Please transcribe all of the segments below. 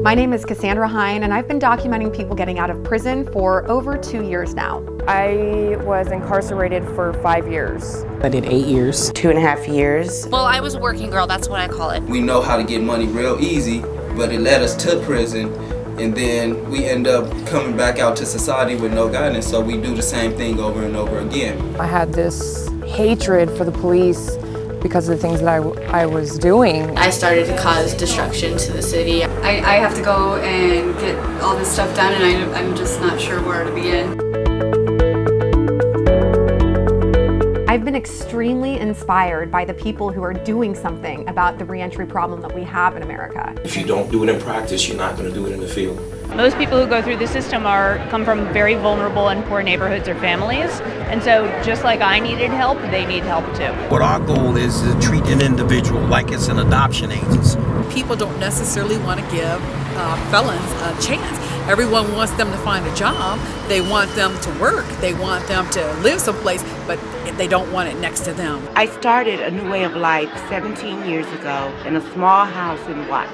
My name is Cassandra Hein, and I've been documenting people getting out of prison for over 2 years now. I was incarcerated for 5 years. I did 8 years. 2.5 years. Well, I was a working girl, that's what I call it. We know how to get money real easy, but it led us to prison, and then we end up coming back out to society with no guidance, so we do the same thing over and over again. I had this hatred for the police because of the things that I was doing. I started to cause destruction to the city. I have to go and get all this stuff done, and I'm just not sure where to begin. I've been extremely inspired by the people who are doing something about the reentry problem that we have in America. If you don't do it in practice, you're not going to do it in the field. Most people who go through the system come from very vulnerable and poor neighborhoods or families, and so just like I needed help, they need help too. What our goal is to treat an individual like it's an adoption agency. People don't necessarily want to give felons a chance. Everyone wants them to find a job. They want them to work. They want them to live someplace, but they don't want it next to them. I started a new way of life 17 years ago in a small house in Watts.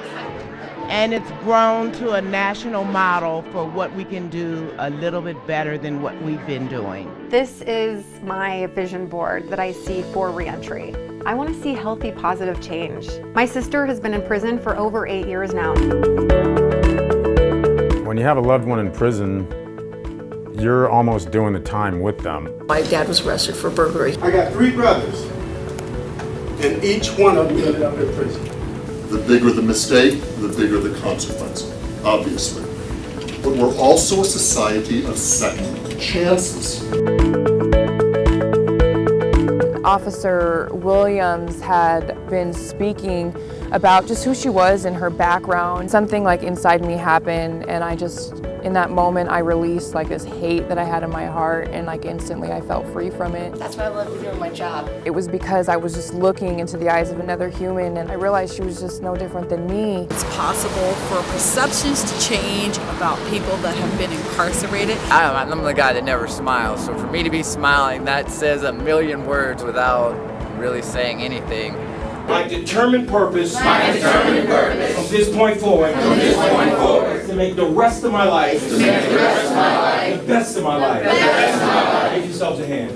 And it's grown to a national model for what we can do a little bit better than what we've been doing. This is my vision board that I see for reentry. I want to see healthy, positive change. My sister has been in prison for over 8 years now. When you have a loved one in prison, you're almost doing the time with them. My dad was arrested for burglary. I got 3 brothers, and each one of them ended up in prison. The bigger the mistake, the bigger the consequence, obviously. But we're also a society of second chances. Officer Williams had been speaking about just who she was and her background. Something like inside me happened, and in that moment, I released like this hate that I had in my heart, and like instantly I felt free from it. That's what I love to do in my job. It was because I was just looking into the eyes of another human, and I realized she was just no different than me. It's possible for perceptions to change about people that have been incarcerated. I'm the guy that never smiles, so for me to be smiling, that says a million words without really saying anything. My determined purpose, from this point forward, to make the rest of my life, the best of my life. Give yourselves a hand.